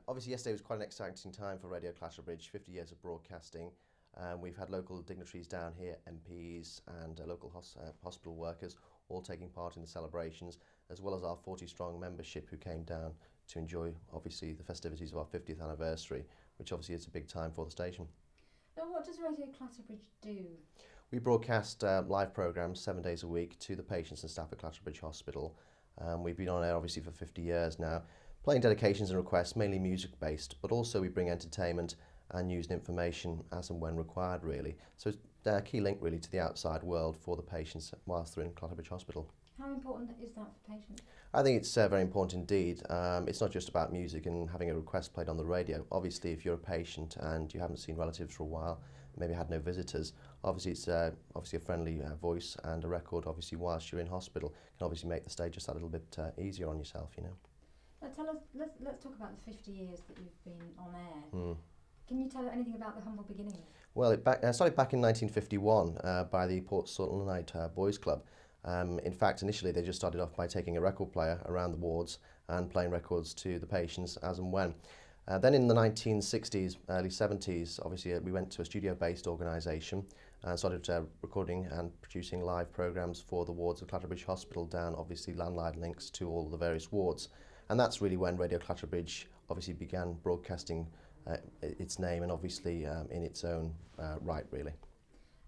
Obviously yesterday was quite an exciting time for Radio Clatterbridge, 50 years of broadcasting. We've had local dignitaries down here, MPs and local hospital workers all taking part in the celebrations, as well as our 40-strong membership who came down to enjoy obviously the festivities of our 50th anniversary, which obviously is a big time for the station. Now, what does Radio Clatterbridge do? We broadcast live programmes 7 days a week to the patients and staff at Clatterbridge Hospital. We've been on air obviously for 50 years now, playing dedications and requests, mainly music based, but also we bring entertainment and news and information as and when required really. So it's a key link really to the outside world for the patients whilst they're in Clatterbridge Hospital. How important is that for patients? I think it's very important indeed. It's not just about music and having a request played on the radio. Obviously if you're a patient and you haven't seen relatives for a while, maybe had no visitors, obviously it's obviously a friendly voice and a record obviously whilst you're in hospital can obviously make the stay just that little bit easier on yourself, you know. Now tell us, let's talk about the 50 years that you've been on air. Can you tell us anything about the humble beginnings? Well, it started back in 1951 by the Port Sultanite Boys Club. In fact, initially they just started off by taking a record player around the wards and playing records to the patients as and when. Then in the 1960s, early 70s, obviously we went to a studio-based organisation and started recording and producing live programmes for the wards of Clatterbridge Hospital down obviously landline links to all the various wards. And that's really when Radio Clatterbridge obviously began broadcasting its name and obviously in its own right really.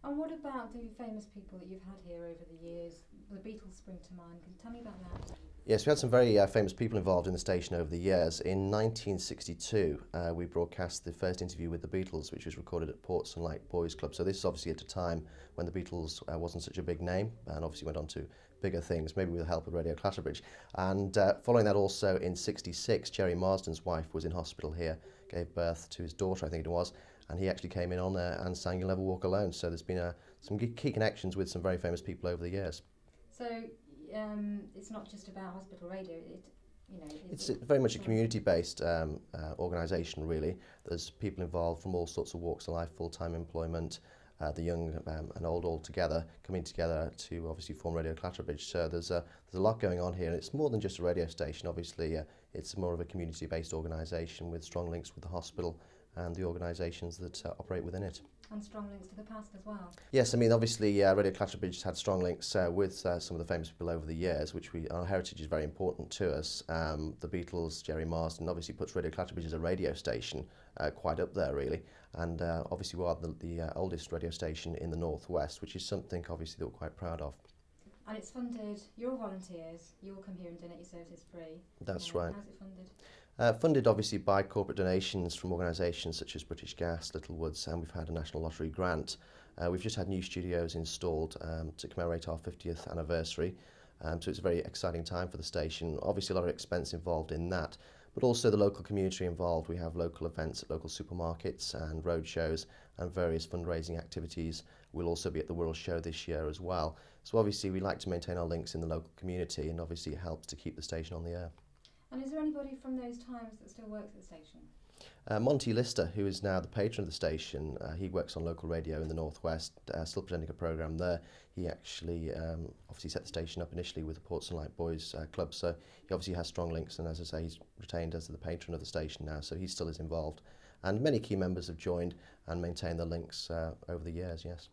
And what about the famous people that you've had here over the years? The Beatles spring to mind. Can you tell me about that? Yes, we had some very famous people involved in the station over the years. In 1962, we broadcast the first interview with the Beatles, which was recorded at Port Sultanite Boys Club. So this is obviously at a time when the Beatles wasn't such a big name, and obviously went on to bigger things, maybe with the help of Radio Clatterbridge. And following that also in 66, Jerry Marsden's wife was in hospital here, gave birth to his daughter, I think it was, and he actually came in on there and sang You'll Never Walk Alone. So there's been some key connections with some very famous people over the years. So it's not just about hospital radio, it's very much a community-based organisation really. There's people involved from all sorts of walks of life, full-time employment, the young and old all together, coming together to obviously form Radio Clatterbridge. So there's a lot going on here, and it's more than just a radio station. Obviously it's more of a community-based organisation with strong links with the hospital and the organisations that operate within it. And strong links to the past as well. Yes, I mean obviously Radio Clatterbridge has had strong links with some of the famous people over the years, which our heritage is very important to us. The Beatles, Jerry Marsden obviously puts Radio Clatterbridge as a radio station quite up there really, and obviously we are the oldest radio station in the Northwest, which is something obviously that we're quite proud of. And it's funded, you're volunteers, you all come here and donate your services free. That's right. How's it funded? Funded obviously by corporate donations from organisations such as British Gas, Littlewoods, and we've had a National Lottery grant. We've just had new studios installed to commemorate our 50th anniversary, so it's a very exciting time for the station. Obviously a lot of expense involved in that, but also the local community involved. We have local events at local supermarkets and road shows and various fundraising activities. We'll also be at the World Show this year as well. So obviously we like to maintain our links in the local community, and obviously it helps to keep the station on the air. And is there anybody from those times that still works at the station? Monty Lister, who is now the patron of the station, he works on local radio in the Northwest, still presenting a programme there. He actually obviously set the station up initially with the Port Sultanite Boys Club, so he obviously has strong links, and as I say, he's retained as the patron of the station now, so he still is involved. And many key members have joined and maintained the links over the years, yes.